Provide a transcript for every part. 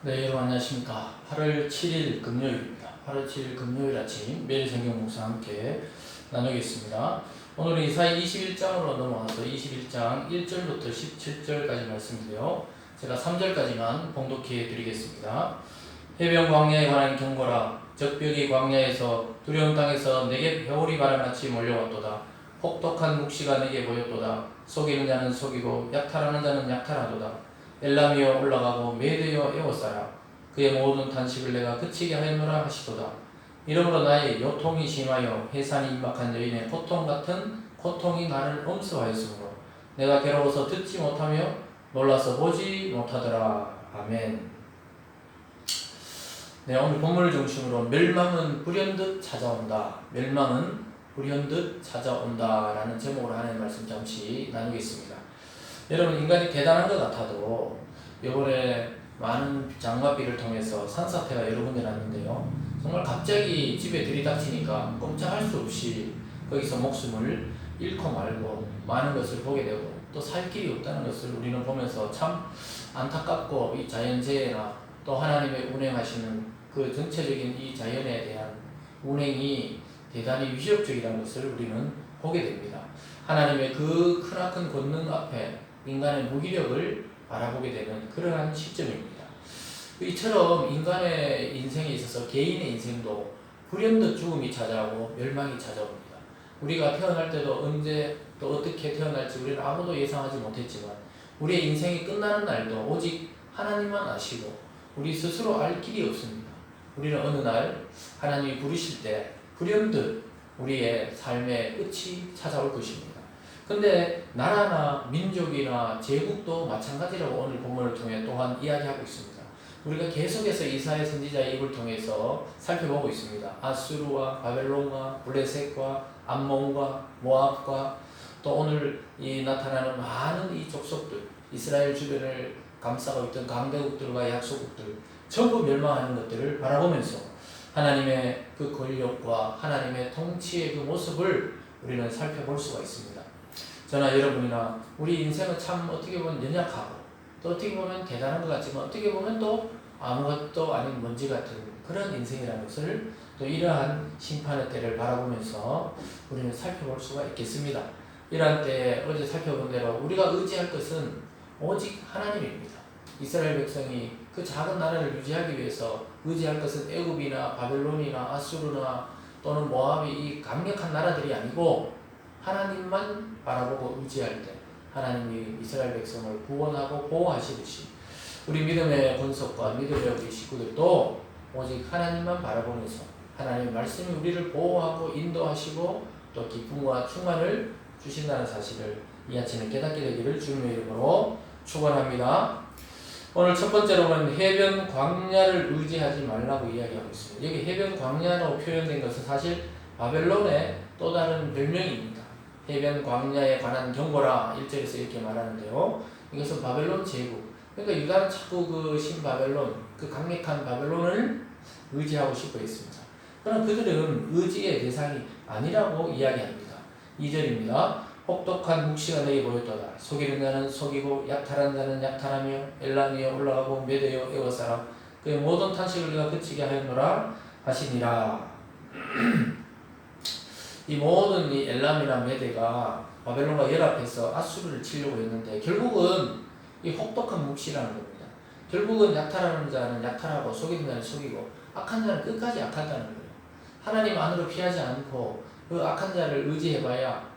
네, 여러분 안녕하십니까. 8월 7일 금요일입니다. 8월 7일 금요일 아침 매일 성경 묵상 함께 나누겠습니다. 오늘은 이사야 21장으로 넘어가서 21장 1절부터 17절까지 말씀인데요. 제가 3절까지만 봉독해 드리겠습니다. 해변 광야에 관한 경고라. 적벽이 광야에서 두려운 땅에서 내게 회오리 바람같이 몰려왔도다. 혹독한 묵시가 내게 보였도다. 속이는 자는 속이고 약탈하는 자는 약탈하도다. 엘람이여 올라가고 메대여 에워싸라. 그의 모든 탄식을 내가 그치게 하였노라 하시도다. 이러므로 나의 요통이 심하여 해산이 임박한 여인의 고통 같은 고통이 나를 엄습하였으므로 내가 괴로워서 듣지 못하며 놀라서 보지 못하더라. 아멘. 네, 오늘 본문을 중심으로 멸망은 불현듯 찾아온다. 멸망은 불현듯 찾아온다 라는 제목으로 하나님의 말씀 잠시 나누겠습니다. 여러분, 인간이 대단한 것 같아도 이번에 많은 장마비를 통해서 산사태가 여러 군데 났는데요. 정말 갑자기 집에 들이닥치니까 꼼짝할 수 없이 거기서 목숨을 잃고 말고 많은 것을 보게 되고 또 살 길이 없다는 것을 우리는 보면서 참 안타깝고, 이 자연재해나 또 하나님의 운행하시는 그 전체적인 이 자연에 대한 운행이 대단히 위협적이라는 것을 우리는 보게 됩니다. 하나님의 그 크나큰 권능 앞에 인간의 무기력을 바라보게 되는 그러한 시점입니다. 이처럼 인간의 인생에 있어서 개인의 인생도 불현듯 죽음이 찾아오고 멸망이 찾아옵니다. 우리가 태어날 때도 언제 또 어떻게 태어날지 우리는 아무도 예상하지 못했지만 우리의 인생이 끝나는 날도 오직 하나님만 아시고 우리 스스로 알 길이 없습니다. 우리는 어느 날 하나님이 부르실 때 불현듯 우리의 삶의 끝이 찾아올 것입니다. 근데 나라나 민족이나 제국도 마찬가지라고 오늘 본문을 통해 또한 이야기하고 있습니다. 우리가 계속해서 이사야 선지자의 입을 통해서 살펴보고 있습니다. 아수르와 바벨론과 블레셋과 암몬과 모압과 또 오늘 이 나타나는 많은 이 족속들, 이스라엘 주변을 감싸고 있던 강대국들과 약소국들 전부 멸망하는 것들을 바라보면서 하나님의 그 권력과 하나님의 통치의 그 모습을 우리는 살펴볼 수가 있습니다. 저나 여러분이나 우리 인생은 참 어떻게 보면 연약하고 또 어떻게 보면 대단한 것 같지만 어떻게 보면 또 아무것도 아닌 먼지 같은 그런 인생이라는 것을 또 이러한 심판의 때를 바라보면서 우리는 살펴볼 수가 있겠습니다. 이러한 때에 어제 살펴본 대로 우리가 의지할 것은 오직 하나님입니다. 이스라엘 백성이 그 작은 나라를 유지하기 위해서 의지할 것은 애굽이나 바벨론이나 아수르나 또는 모압이 이 강력한 나라들이 아니고 하나님만 바라보고 의지할 때 하나님이 이스라엘 백성을 구원하고 보호하시듯이 우리 믿음의 권속과 믿음의 우리 식구들도 오직 하나님만 바라보면서 하나님의 말씀이 우리를 보호하고 인도하시고 또 기쁨과 충만을 주신다는 사실을 이 아침에 깨닫게 되기를 주님의 이름으로 축원합니다. 오늘 첫 번째로는 해변 광야를 의지하지 말라고 이야기하고 있습니다. 여기 해변 광야로 표현된 것은 사실 바벨론의 또 다른 별명입니다. 해변 광야에 관한 경고라 1절에서 이렇게 말하는데요. 이것은 바벨론 제국. 그러니까 유다는 자꾸 그 신바벨론, 그 강력한 바벨론을 의지하고 싶어 했습니다. 그러나 그들은 의지의 대상이 아니라고 이야기합니다. 2절입니다. 혹독한 묵시가 내게 보였도다. 속이는 자는 속이고 약탈한 자는 약탈하며 엘람이여 올라가고 메대여 에워싸라. 그의 모든 탄식을 내가 그치게 하였노라 하시니라. 이 모든 이 엘람이나 메대가 바벨론과 연합해서 아수르를 치려고 했는데 결국은 이 혹독한 묵시라는 겁니다. 결국은 약탈하는 자는 약탈하고 속이는 자는 속이고 악한 자는 끝까지 악하다는 거예요. 하나님 안으로 피하지 않고 그 악한 자를 의지해봐야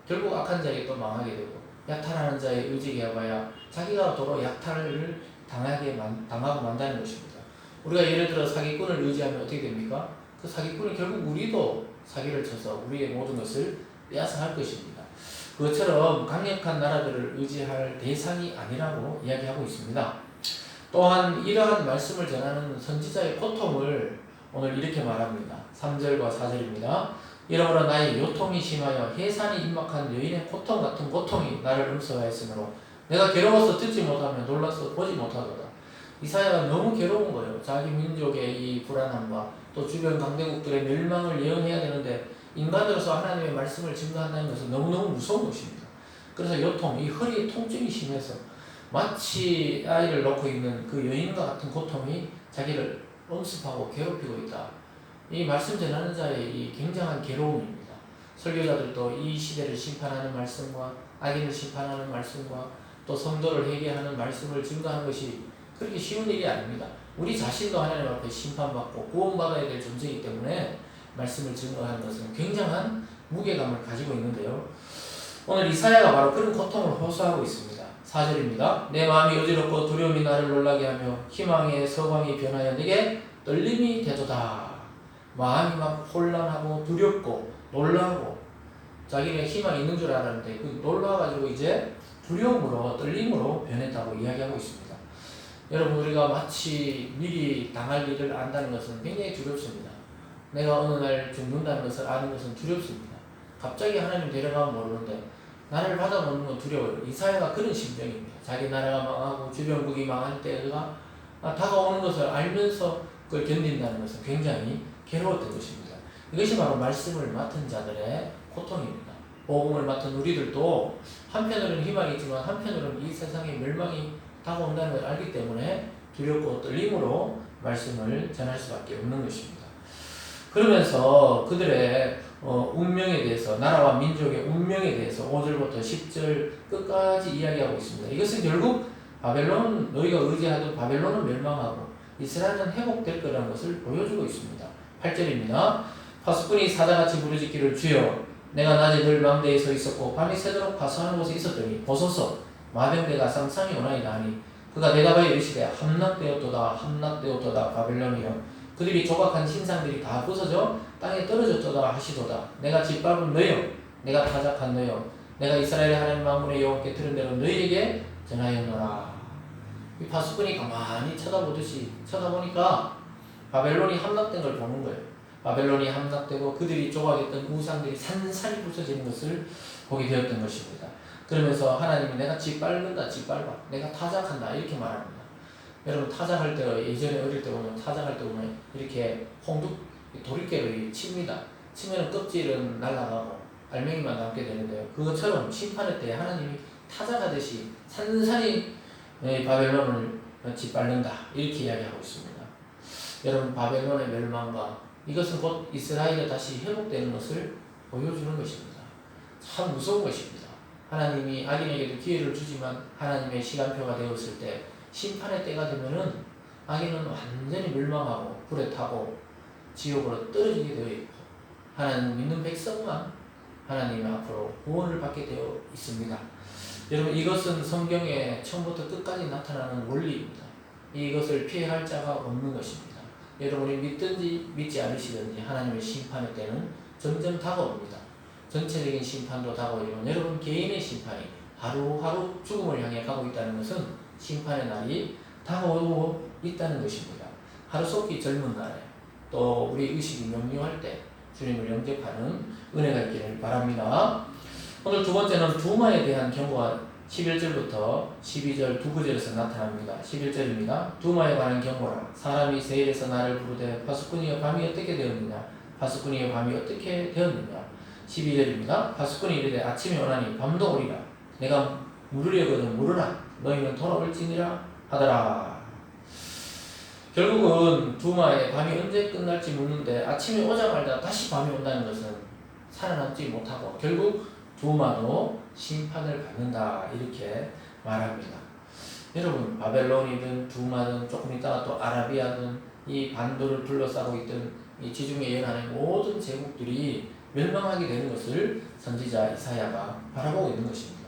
결국 악한 자에게 또 망하게 되고 약탈하는 자에 의지해봐야 자기가 도로 약탈을 당하고 만다는 것입니다. 우리가 예를 들어 사기꾼을 의지하면 어떻게 됩니까? 그 사기꾼이 결국 우리도 사기를 쳐서 우리의 모든 것을 빼앗아갈 것입니다. 그것처럼 강력한 나라들을 의지할 대상이 아니라고 이야기하고 있습니다. 또한 이러한 말씀을 전하는 선지자의 고통을 오늘 이렇게 말합니다. 3절과 4절입니다. 이러므로 나의 요통이 심하여 해산이 임박한 여인의 고통 같은 고통이 나를 엄습하였으므로 내가 괴로워서 듣지 못하며 놀라서 보지 못하도다. 이사야가 너무 괴로운 거예요. 자기 민족의 이 불안함과 또 주변 강대국들의 멸망을 예언해야 되는데 인간으로서 하나님의 말씀을 증거한다는 것은 너무너무 무서운 것입니다. 그래서 요통, 이 허리에 통증이 심해서 마치 아이를 놓고 있는 그 여인과 같은 고통이 자기를 엄습하고 괴롭히고 있다. 이 말씀 전하는 자의 이 굉장한 괴로움입니다. 설교자들도 이 시대를 심판하는 말씀과 악인을 심판하는 말씀과 또 성도를 회개하는 말씀을 증거하는 것이 그렇게 쉬운 일이 아닙니다. 우리 자신도 하나님 앞에 심판받고 구원받아야 될 존재이기 때문에 말씀을 증거하는 것은 굉장한 무게감을 가지고 있는데요. 오늘 이사야가 바로 그런 고통을 호소하고 있습니다. 4절입니다. 내 마음이 어지럽고 두려움이 나를 놀라게 하며 희망의 서광이 변하여 내게 떨림이 되도다. 마음이 막 혼란하고 두렵고 놀라고 자기가 희망이 있는 줄 알았는데 그 놀라가지고 이제 두려움으로 떨림으로 변했다고 이야기하고 있습니다. 여러분 우리가 마치 미리 당할 일을 안다는 것은 굉장히 두렵습니다. 내가 어느 날 죽는다는 것을 아는 것은 두렵습니다. 갑자기 하나님 데려가면 모르는데 나를 받아놓는 건 두려워요. 이사야가 그런 심정입니다. 자기 나라가 망하고 주변국이 망할 때가 다가오는 것을 알면서 그걸 견딘다는 것은 굉장히 괴로웠던 것입니다. 이것이 바로 말씀을 맡은 자들의 고통입니다. 복음을 맡은 우리들도 한편으로는 희망이 있지만 한편으로는 이 세상의 멸망이 다가온다는 걸 알기 때문에 두렵고 떨림으로 말씀을 전할 수밖에 없는 것입니다. 그러면서 그들의 운명에 대해서 나라와 민족의 운명에 대해서 5절부터 10절 끝까지 이야기하고 있습니다. 이것은 결국 바벨론 너희가 의지하던 바벨론은 멸망하고 이스라엘은 회복될 거라는 것을 보여주고 있습니다. 8절입니다. 파수꾼이 사자같이 부르짖기를 주여 내가 낮에 늘 망대에 서 있었고 밤이 새도록 파수하는 곳에 있었더니 보소서 마병대가 쌍쌍이 오나이다 하니 그가 내가 이르시되 함락되었도다 함락되었도다 바벨론이여 그들이 조각한 신상들이 다 부서져 땅에 떨어졌도다 하시도다. 내가 짓밟은 너여 내가 타작한 너여 내가 이스라엘의 하나님 만군의 여호와께 들은 대로 너희에게 전하였노라. 이 파수꾼이 가만히 쳐다보듯이 쳐다보니까 바벨론이 함락된 걸 보는 거예요. 바벨론이 함락되고 그들이 조각했던 우상들이 산산이 부서지는 것을 보게 되었던 것입니다. 그러면서 하나님이 내가 짓밟는다 짓밟아 내가 타작한다 이렇게 말합니다. 여러분 타작할 때 예전에 어릴 때 보면 타작할 때 보면 이렇게 홍두 도리깨로 칩니다. 치면은 껍질은 날아가고 알맹이만 남게 되는데요. 그것처럼 심판의 때 하나님이 타작하듯이 산산이 바벨론을 짓밟는다 이렇게 이야기하고 있습니다. 여러분 바벨론의 멸망과 이것은 곧 이스라엘이 다시 회복되는 것을 보여주는 것입니다. 참 무서운 것입니다. 하나님이 악인에게도 기회를 주지만 하나님의 시간표가 되었을 때 심판의 때가 되면은 악인은 완전히 멸망하고 불에 타고 지옥으로 떨어지게 되어 있고 하나님 믿는 백성만 하나님 앞으로 구원을 받게 되어 있습니다. 여러분 이것은 성경에 처음부터 끝까지 나타나는 원리입니다. 이것을 피할 자가 없는 것입니다. 여러분이 믿든지 믿지 않으시든지 하나님의 심판의 때는 점점 다가옵니다. 전체적인 심판도 다가오지만 여러분 개인의 심판이 하루하루 죽음을 향해 가고 있다는 것은 심판의 날이 다가오고 있다는 것입니다. 하루속히 젊은 날에 또 우리 의식이 명료할 때 주님을 영접하는 은혜가 있기를 바랍니다. 오늘 두 번째는 두마에 대한 경고가 11절부터 12절 두 구절에서 나타납니다. 11절입니다. 두마에 관한 경고라. 사람이 세일에서 나를 부르되 파수꾼이여 밤이 어떻게 되었느냐 파수꾼이여 밤이 어떻게 되었느냐 12절입니다. 파수꾼이 이르되 아침에 오나니 밤도 오리라. 내가 물으려거든 물으라. 너희는 돌아올지니라 하더라. 결국은 두마에 밤이 언제 끝날지 묻는데 아침에 오자마자 다시 밤이 온다는 것은 살아남지 못하고 결국 두마도 심판을 받는다 이렇게 말합니다. 여러분 바벨론이든 두마든 조금 있다가 또 아라비아든 이 반도를 둘러싸고 있던 이 지중해 연안의 모든 제국들이 멸망하게 되는 것을 선지자 이사야가 바라보고 있는 것입니다.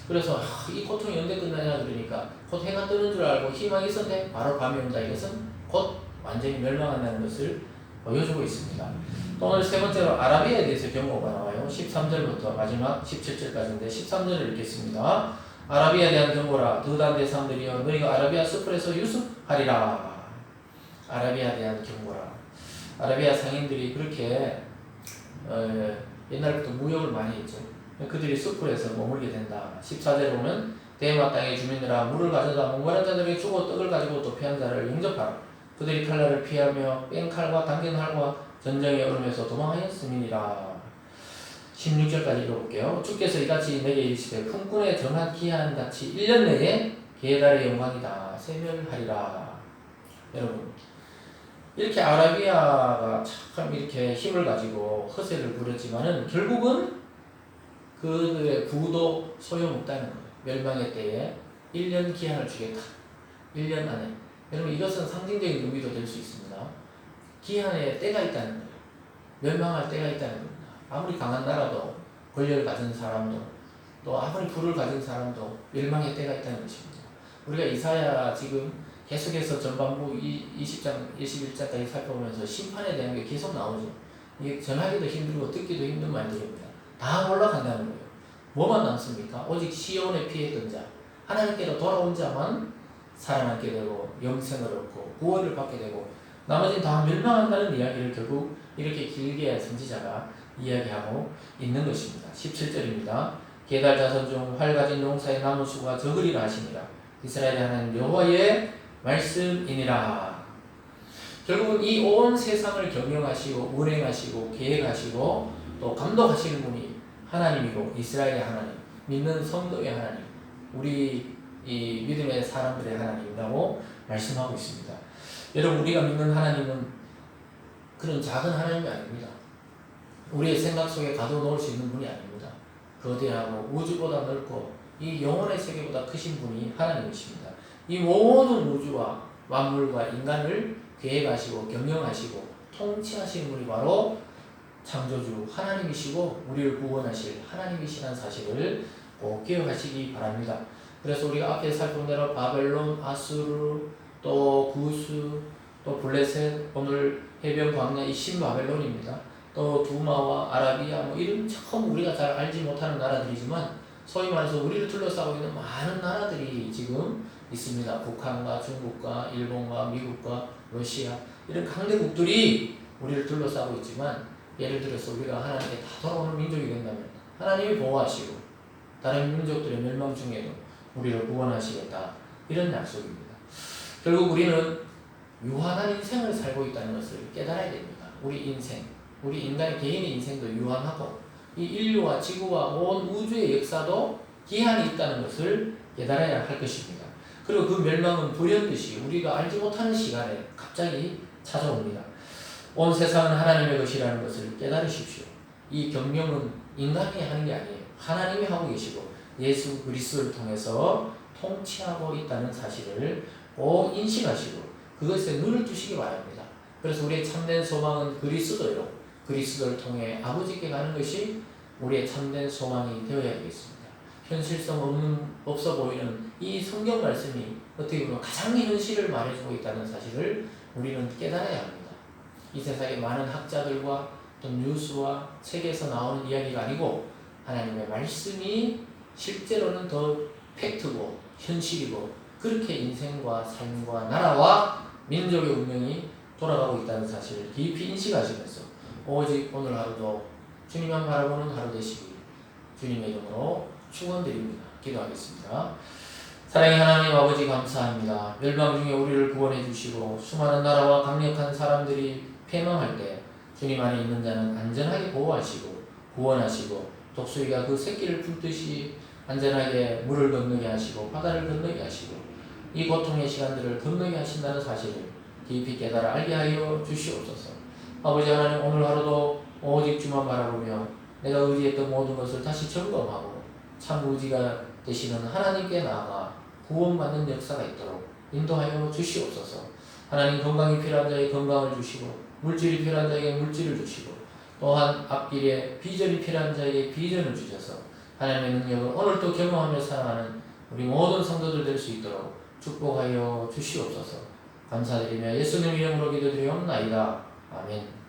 그래서 이 고통이 언제 끝나냐 그러니까 곧 해가 뜨는 줄 알고 희망이 있었는데 바로 밤이 온다. 이것은 곧 완전히 멸망한다는 것을 보여주고 있습니다. 또 오늘 세 번째로 아라비아에 대해서 경고가 나와요. 13절부터 마지막 17절까지인데 13절을 읽겠습니다. 아라비아에 대한 경고라. 드단 대상들이여 너희가 아라비아 숲에서 유숙하리라. 아라비아에 대한 경고라. 아라비아 상인들이 그렇게 옛날부터 무역을 많이 했죠. 그들이 숲에서 머물게 된다. 14절에 보면 대마 땅의 주민들아 물을 가져다 목마른 자들에게 주고 떡을 가지고 또 피한 자를 영접하라. 그들이 칼날을 피하며 뺑칼과 당긴 활과 전쟁에 얼음에서 도망하였음이니라. 16절까지 읽어볼게요. 주께서 이같이 내게 이르시되 품꾼의 정한 기한같이 1년 내에 게달의 영광이다. 세멸하리라. 여러분, 이렇게 아라비아가 참 이렇게 힘을 가지고 허세를 부렸지만은 결국은 그들의 부도 소용없다는 거예요. 멸망의 때에 1년 기한을 주겠다. 1년 안에. 여러분, 이것은 상징적인 의미도 될 수 있습니다. 기한에 때가 있다는 거예요. 멸망할 때가 있다는 겁니다. 아무리 강한 나라도, 권력을 가진 사람도, 또 아무리 부를 가진 사람도 멸망의 때가 있다는 것입니다. 우리가 이사야 지금 계속해서 전반부 20장, 21장까지 살펴보면서 심판에 대한 게 계속 나오죠. 이게 전하기도 힘들고 듣기도 힘든 말들입니다. 다 올라간다는 거예요. 뭐만 남습니까? 오직 시온의 피했던 자, 하나님께로 돌아온 자만 살아남게 되고 영생을 얻고 구원을 받게 되고 나머지는 다 멸망한다는 이야기를 결국 이렇게 길게 선지자가 이야기하고 있는 것입니다. 17절입니다. 게달 자손 중 활 가진 용사의 나무 수가 적으리라 하시니라. 이스라엘의 하나님 여호와의 말씀이니라. 결국은 이 온 세상을 경영하시고 운행하시고 계획하시고 또 감독하시는 분이 하나님이고 이스라엘의 하나님, 믿는 성도의 하나님, 우리 이 믿음의 사람들의 하나님이라고 말씀하고 있습니다. 여러분, 우리가 믿는 하나님은 그런 작은 하나님이 아닙니다. 우리의 생각 속에 가둬놓을 수 있는 분이 아닙니다. 거대하고 우주보다 넓고 이 영혼의 세계보다 크신 분이 하나님이십니다. 이 모든 우주와 만물과 인간을 계획하시고 경영하시고 통치하시는 분이 바로 창조주 하나님이시고 우리를 구원하실 하나님이시라는 사실을 꼭 기억하시기 바랍니다. 그래서 우리가 앞에 살펴본 대로 바벨론, 아수르, 또 구스, 또 블레셋, 오늘 해변 광야 이 신바벨론입니다. 또 두마와 아라비아 뭐 이런 처음 우리가 잘 알지 못하는 나라들이지만 소위 말해서 우리를 둘러싸고 있는 많은 나라들이 지금 있습니다. 북한과 중국과 일본과 미국과 러시아 이런 강대국들이 우리를 둘러싸고 있지만 예를 들어서 우리가 하나님께 다 돌아오는 민족이 된다면 하나님이 보호하시고 다른 민족들의 멸망 중에도 우리를 구원하시겠다 이런 약속입니다. 결국 우리는 유한한 인생을 살고 있다는 것을 깨달아야 됩니다. 우리 인생, 우리 인간의 개인의 인생도 유한하고 이 인류와 지구와 온 우주의 역사도 기한이 있다는 것을 깨달아야 할 것입니다. 그리고 그 멸망은 불현듯이 우리가 알지 못하는 시간에 갑자기 찾아옵니다. 온 세상은 하나님의 것이라는 것을 깨달으십시오. 이 경영은 인간이 하는 게 아니에요. 하나님이 하고 계시고 예수 그리스도를 통해서 통치하고 있다는 사실을 꼭 인식하시고 그것에 눈을 뜨시기 바랍니다. 그래서 우리의 참된 소망은 그리스도요. 그리스도를 통해 아버지께 가는 것이 우리의 참된 소망이 되어야 되겠습니다. 현실성 없어 보이는 이 성경 말씀이 어떻게 보면 가장 현실을 말해주고 있다는 사실을 우리는 깨달아야 합니다. 이 세상에 많은 학자들과 또 뉴스와 책에서 나오는 이야기가 아니고 하나님의 말씀이 실제로는 더 팩트고 현실이고 그렇게 인생과 삶과 나라와 민족의 운명이 돌아가고 있다는 사실을 깊이 인식하시면서 오직 오늘 하루도 주님만 바라보는 하루 되시기 주님의 이름으로 축원드립니다. 기도하겠습니다. 사랑의 하나님 아버지 감사합니다. 멸망 중에 우리를 구원해 주시고 수많은 나라와 강력한 사람들이 패망할 때 주님 안에 있는 자는 안전하게 보호하시고 구원하시고 독수리가 그 새끼를 품듯이 안전하게 물을 건너게 하시고 바다를 건너게 하시고 이 고통의 시간들을 건너게 하신다는 사실을 깊이 깨달아 알게 하여 주시옵소서. 아버지 하나님 오늘 하루도 오직 주만 바라보며 내가 의지했던 모든 것을 다시 점검하고 참 의지가 되시는 하나님께 나아가 구원받는 역사가 있도록 인도하여 주시옵소서. 하나님 건강이 필요한 자에게 건강을 주시고 물질이 필요한 자에게 물질을 주시고 또한 앞길에 비전이 필요한 자에게 비전을 주셔서 하나님의 능력을 오늘도 경험하며 살아가는 우리 모든 성도들 될 수 있도록 축복하여 주시옵소서. 감사드리며 예수님 이름으로 기도드리옵나이다. 아멘.